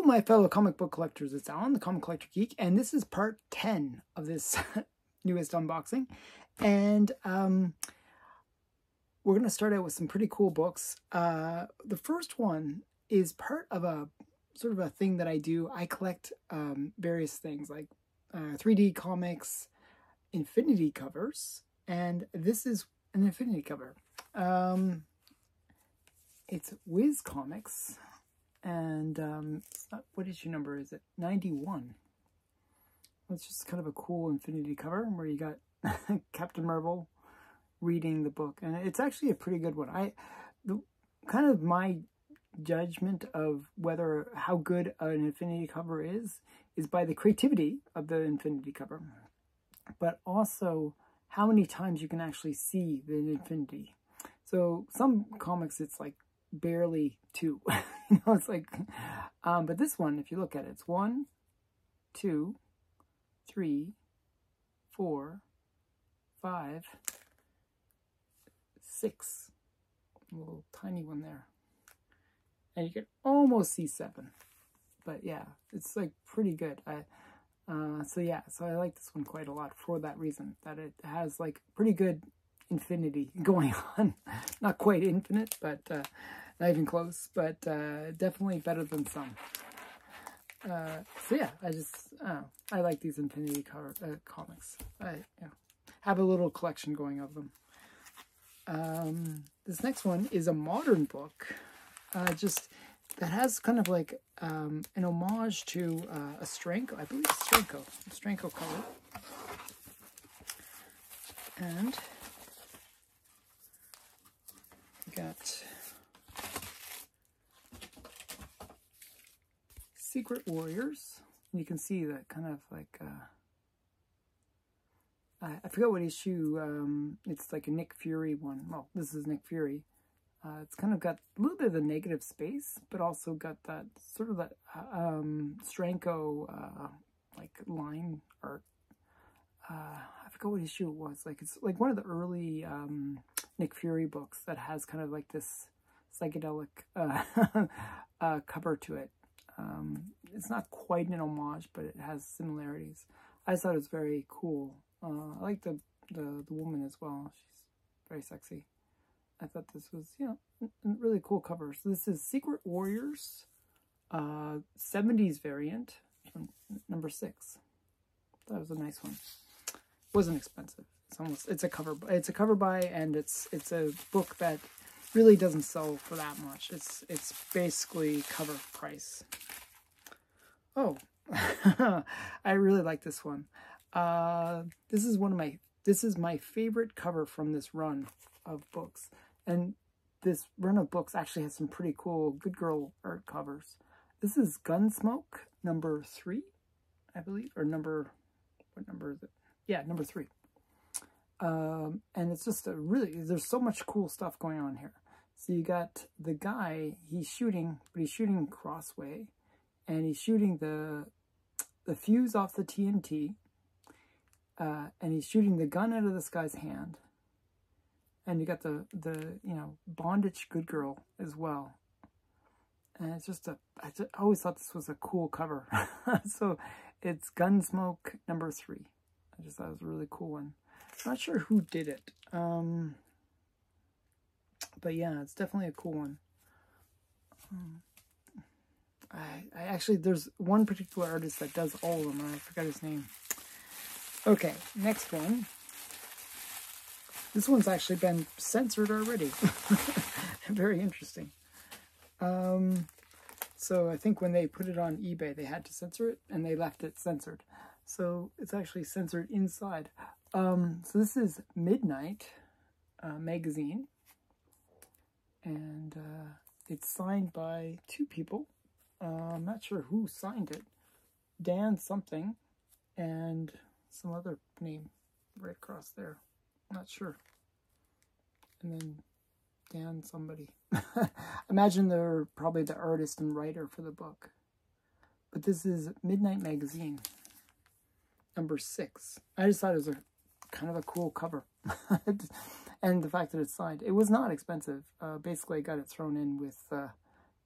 my fellow comic book collectors, it's Alan, the Comic Collector Geek, and this is part 10 of this newest unboxing. And we're going to start out with some pretty cool books. The first one is part of a sort of a thing that I do. I collect various things like 3D comics, Infinity covers, and this is an Infinity cover. It's Wiz Comics. And it's not, what issue number is it? 91. It's just kind of a cool Infinity cover where you got Captain Marvel reading the book, and it's actually a pretty good one. Kind of my judgment of how good an Infinity cover is by the creativity of the Infinity cover, but also how many times you can actually see the Infinity. So some comics it's like barely 2. You know, it's like, but this one, if you look at it, it's 1, 2, 3, 4, 5, 6. A little tiny one there. And you can almost see 7. But yeah, it's like pretty good. So I like this one quite a lot for that reason, that it has like pretty good Infinity going on. Not quite infinite, but not even close, but definitely better than some. So yeah, I like these Infinity comics. I have a little collection going of them. This next one is a modern book, that has kind of like an homage to a Stranko, I believe it's Stranko cover. And we got Secret Warriors. And you can see that kind of like I forgot what issue. It's like a Nick Fury one. Well, this is Nick Fury. It's kind of got a little bit of the negative space, but also got that sort of that Stranko like line art. I forgot what issue it was. Like it's like one of the early Nick Fury books that has kind of like this psychedelic cover to it. It's not quite an homage, but it has similarities. I just thought it was very cool. I like the woman as well. She's very sexy. I thought this was, a really cool cover. So this is Secret Warriors, 70s variant, number 6. That was a nice one. Wasn't expensive. It's a cover buy, and it's a book that really doesn't sell for that much. It's basically cover price. Oh, I really like this one. This is my favorite cover from this run of books, and this run of books actually has some pretty cool good girl art covers. This is Gunsmoke number 3, I believe, or what number is it? Yeah, number 3. And it's just there's so much cool stuff going on here. So you got the guy, he's shooting crossway, and he's shooting the fuse off the TNT, and he's shooting the gun out of this guy's hand. And you got the bondage good girl as well. And it's just I always thought this was a cool cover. So it's Gunsmoke number 3. I just thought it was a really cool one. I'm not sure who did it. But yeah, it's definitely a cool one. I actually, there's one particular artist that does all of them, and I forgot his name. Okay, next one. This one's actually been censored already. Very interesting. So I think when they put it on eBay, they had to censor it, and they left it censored. So it's actually censored inside. So this is Midnight magazine, and it's signed by 2 people. I'm not sure who signed it. Dan something, and some other name right across there. Not sure. And then Dan somebody. Imagine they're probably the artist and writer for the book. But this is Midnight Magazine, number 6. I just thought it was kind of a cool cover. And the fact that it's signed. It was not expensive. Basically, I got it thrown in with the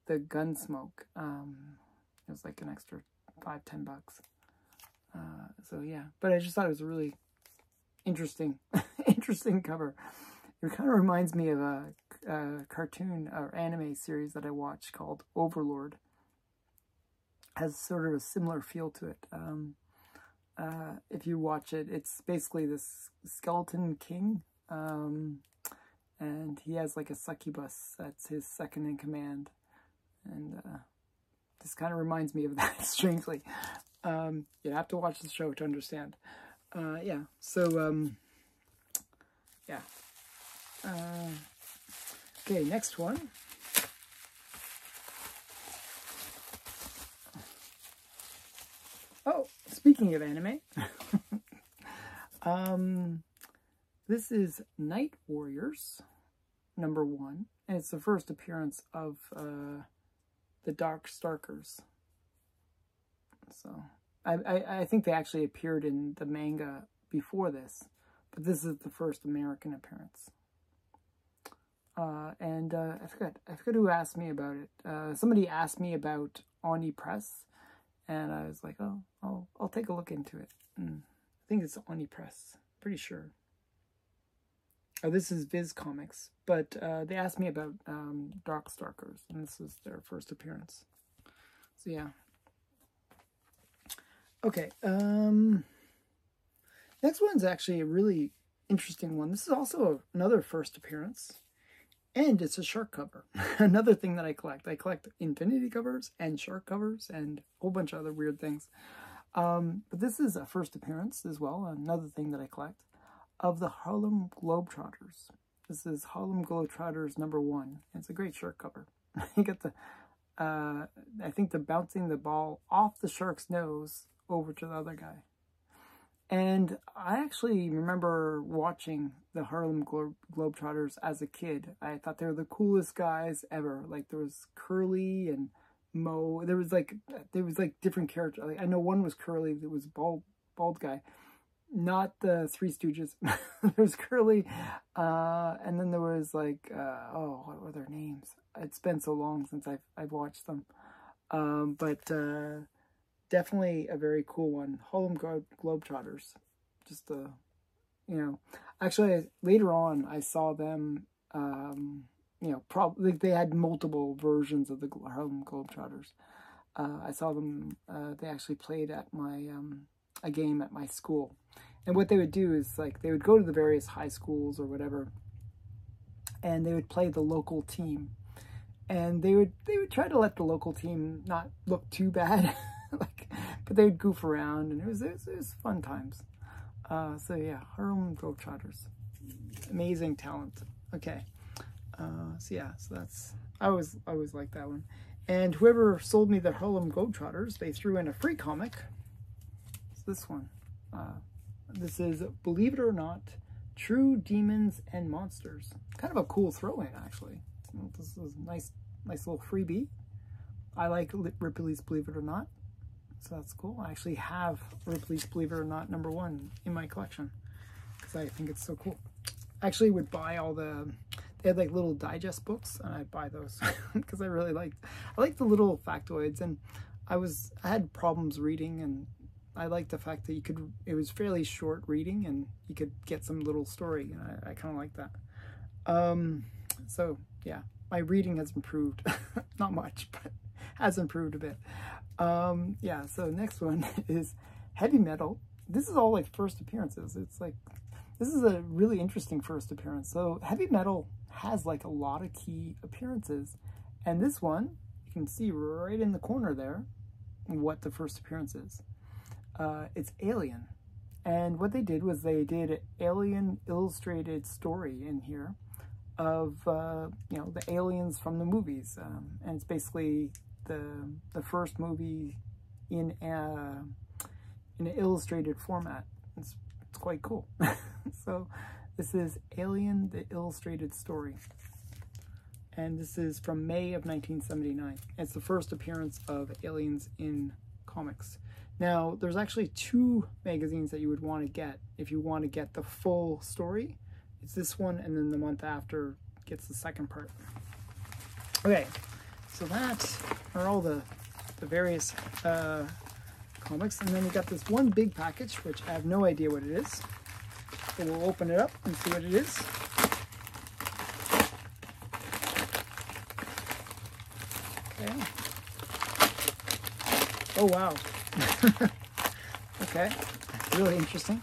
Gunsmoke. It was like an extra $5-10. So yeah, but I just thought it was a really interesting, interesting cover. It kind of reminds me of a cartoon or anime series that I watched called Overlord. Has sort of a similar feel to it. If you watch it, it's basically this skeleton king, and he has like a succubus that's his second in command, and this kind of reminds me of that, strangely. You have to watch the show to understand. Yeah, so, yeah. Okay, next one. Oh, speaking of anime, this is Night Warriors, #1, and it's the first appearance of the Dark Starkers. So, I think they actually appeared in the manga before this, but this is the first American appearance. And I forgot who asked me about it. Somebody asked me about Oni Press, and I was like, oh, I'll take a look into it. I think it's Oni Press, pretty sure. Oh, this is Viz Comics, but they asked me about Dark Starkers, and this is their first appearance. So yeah. Okay, next one's actually a really interesting one. This is also another first appearance, and it's a shark cover. Another thing that I collect. I collect Infinity covers and shark covers and a whole bunch of other weird things. But this is a first appearance as well, another thing that I collect, of the Harlem Globetrotters. This is Harlem Globetrotters #1. It's a great shark cover. You get the, I think the bouncing the ball off the shark's nose over to the other guy. And I actually remember watching the Harlem Globetrotters as a kid. I thought they were the coolest guys ever. Like, there was Curly and Mo. There was like different characters. Like, I know one was Curly, that was bald guy. Not the Three Stooges. There's Curly. And then there was like, oh, what were their names? It's been so long since I've watched them. Definitely a very cool one. Harlem Globetrotters. Just, you know, actually later on I saw them, you know, probably they had multiple versions of the Harlem Globetrotters. I saw them, they actually played at my, a game at my school. And what they would do is, like, they would go to the various high schools or whatever, and they would play the local team. And they would try to let the local team not look too bad. Like, but they would goof around, and it was fun times. So yeah, Harlem Globetrotters, amazing talent. Okay, so yeah, so that's I always liked that one. And whoever sold me the Harlem Globetrotters, they threw in a free comic. It's this one. This is, believe it or not, True Demons and Monsters. Kind of a cool throw-in, actually. This is a nice little freebie. I like Ripley's Believe It or Not. So that's cool. I actually have Ripley's Believe It or Not #1 in my collection because I think it's so cool. I actually would buy all they had like little digest books, and I'd buy those because I like the little factoids, and I had problems reading, and I liked the fact that it was fairly short reading, and you could get some little story, and I kind of like that. So yeah, my reading has improved. Not much, but has improved a bit. Yeah, so next one is Heavy Metal. This is all like first appearances. It's like, this is a really interesting first appearance. So Heavy Metal has like a lot of key appearances. And this one, you can see right in the corner there what the first appearance is. It's Alien. And what they did was they did an Alien illustrated story in here of, you know, the aliens from the movies. And it's basically the first movie in an illustrated format. It's quite cool. So this is Alien, the illustrated story. And this is from May of 1979. It's the first appearance of aliens in comics. Now, there's actually 2 magazines that you would want to get if you want to get the full story. It's this one, and then the month after gets the second part. Okay. So that are all the the various comics. And then we got this one big package, which I have no idea what it is. So we'll open it up and see what it is. Okay. Oh, wow. Okay, really interesting.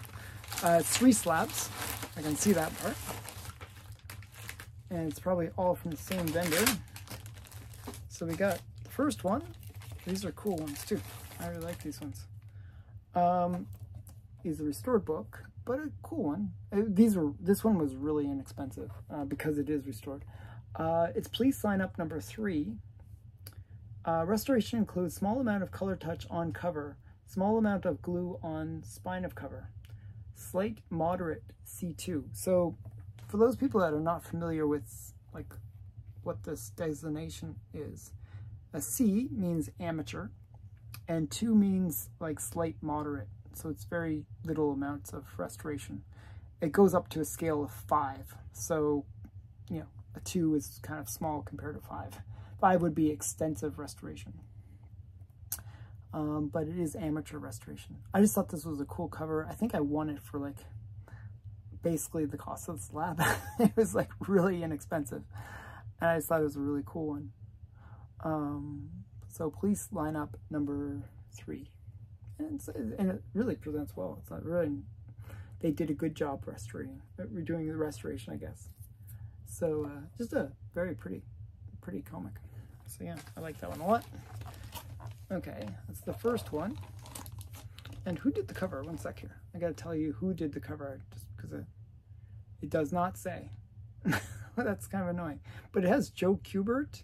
It's 3 slabs. I can see that part. And it's probably all from the same vendor. So we got the first one. These are cool ones too. I really like these ones. Is a restored book, but a cool one. This one was really inexpensive because it is restored. It's Police Lineup number 3. Restoration includes small amount of color touch on cover, small amount of glue on spine of cover, slight moderate C2. So for those people that are not familiar with like what this designation is, a C means amateur and 2 means like slight moderate. So it's very little amounts of restoration. It goes up to a scale of 5. So, you know, a 2 is kind of small compared to 5. 5 would be extensive restoration. But it is amateur restoration. I just thought this was a cool cover. I think I won it for like basically the cost of the slab. It was like really inexpensive. And I just thought it was a really cool one. So Police Lineup number 3. And it really presents well. It's not really, they did a good job redoing the restoration, I guess. So just a very pretty comic. So yeah, I like that one a lot. Okay, that's the first one. And who did the cover? One sec here. I gotta tell you who did the cover, just because it does not say. That's kind of annoying. But it has Joe Kubert,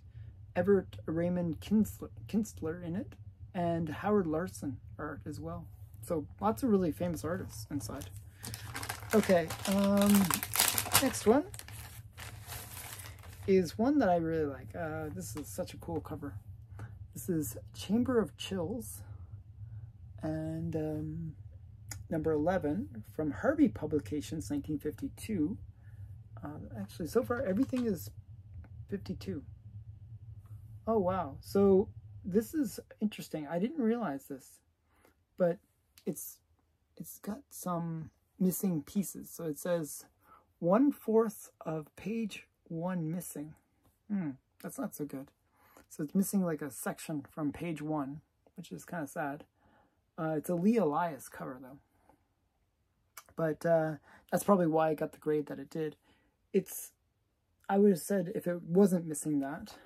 Everett Raymond Kinstler in it, and Howard Larson art as well. So lots of really famous artists inside. Okay, next one is one that I really like. This is such a cool cover. This is Chamber of Chills, and number 11 from Harvey Publications, 1952. Actually, so far everything is 52. Oh wow! So this is interesting. I didn't realize this, but it's got some missing pieces. So it says 1/4 of page 1 missing. That's not so good. So it's missing like a section from page 1, which is kind of sad. It's a Lee Elias cover though. But that's probably why I got the grade that it did. I would have said if it wasn't missing that,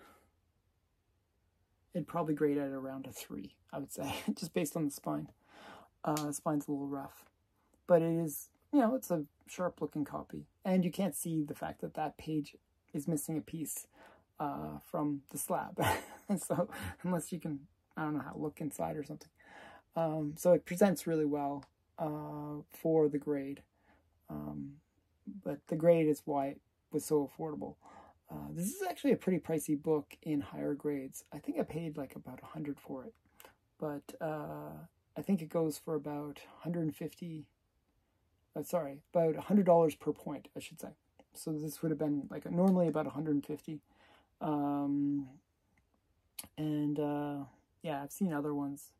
it'd probably grade at around a 3, I would say, just based on the spine. Spine's a little rough. But it is, you know, it's a sharp looking copy. And you can't see the fact that that page is missing a piece from the slab. And so, unless you can, I don't know how to look inside or something. So it presents really well for the grade. But the grade is why it was so affordable. This is actually a pretty pricey book in higher grades. I think I paid like about $100 for it. But I think it goes for about $150. Sorry, about $100 per point, I should say. So this would have been like normally about $150. Yeah, I've seen other ones.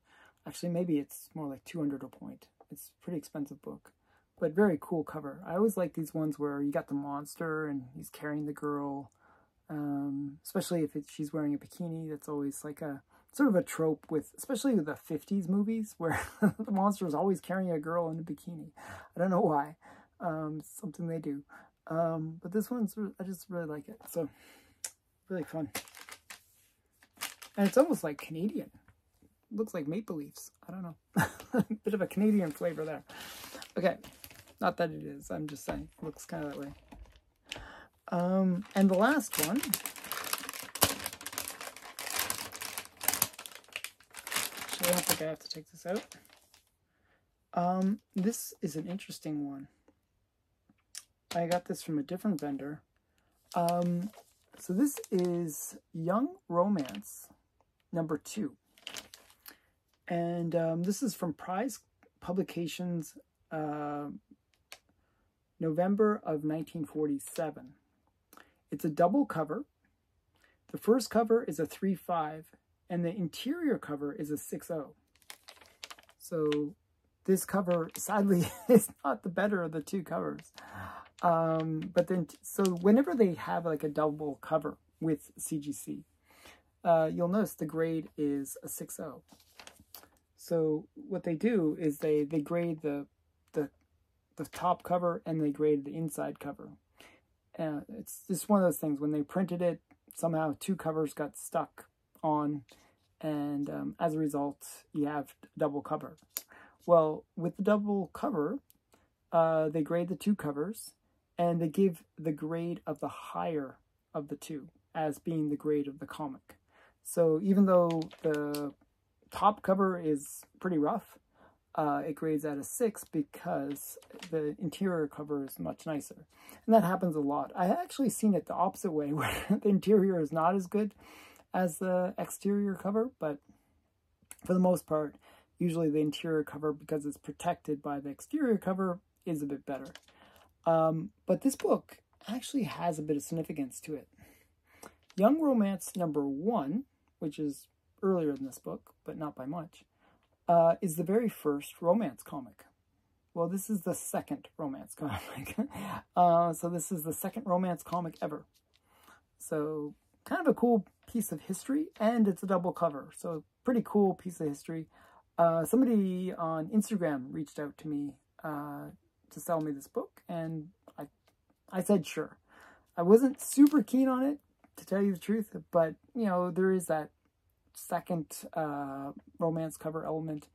Actually, maybe it's more like $200 a point. It's a pretty expensive book, but very cool cover. I always like these ones where you got the monster and he's carrying the girl, especially if she's wearing a bikini. That's always like a sort of a trope with, especially with the 50s movies, where the monster is always carrying a girl in a bikini. I don't know why. It's something they do. But this one's, I just really like it. So, really fun. And it's almost like Canadian. It looks like maple leaves. I don't know. Bit of a Canadian flavor there. Okay. Not that it is. I'm just saying. It looks kind of that way. And the last one. Actually, I don't think I have to take this out. This is an interesting one. I got this from a different vendor. So this is Young Romance number 2. And this is from Prize Publications, November of 1947. It's a double cover. The first cover is a 3/5, And the interior cover is a 6.0. So this cover, sadly, is not the better of the two covers. But then, so whenever they have like a double cover with CGC, you'll notice the grade is a 6.0. So what they do is they grade the top cover and they grade the inside cover. It's just one of those things. When they printed it, somehow two covers got stuck on, and as a result, you have double cover. Well, with the double cover, they grade the two covers, and they give the grade of the higher of the two as being the grade of the comic. So even though the top cover is pretty rough, it grades at a 6 because the interior cover is much nicer. And that happens a lot. I actually seen it the opposite way, where the interior is not as good as the exterior cover, but for the most part, usually the interior cover, because it's protected by the exterior cover, is a bit better. But this book actually has a bit of significance to it. Young Romance #1, which is earlier than this book, but not by much, is the very first romance comic. Well, this is the second romance comic. So this is the second romance comic ever. So kind of a cool piece of history, and it's a double cover. So pretty cool piece of history. Somebody on Instagram reached out to me to sell me this book, and I said sure. I wasn't super keen on it, to tell you the truth, but, you know, there is that second romance cover element.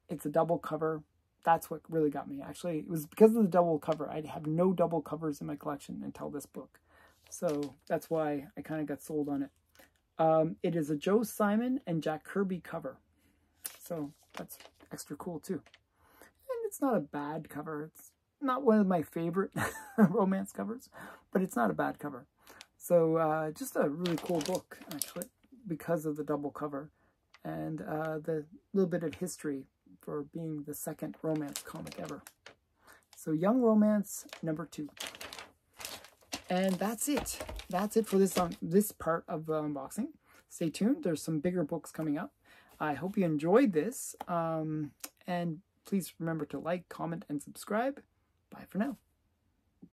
It's a double cover. That's what really got me. Actually, it was because of the double cover. I have no double covers in my collection until this book. So that's why I kind of got sold on it. It is a Joe Simon and Jack Kirby cover. So that's extra cool too. And it's not a bad cover. It's not one of my favorite romance covers, but it's not a bad cover. So just a really cool book, actually, because of the double cover and the little bit of history for being the second romance comic ever. So Young Romance #2. And that's it. That's it for this part of the unboxing. Stay tuned. There's some bigger books coming up. I hope you enjoyed this. And please remember to like, comment, and subscribe. Bye for now.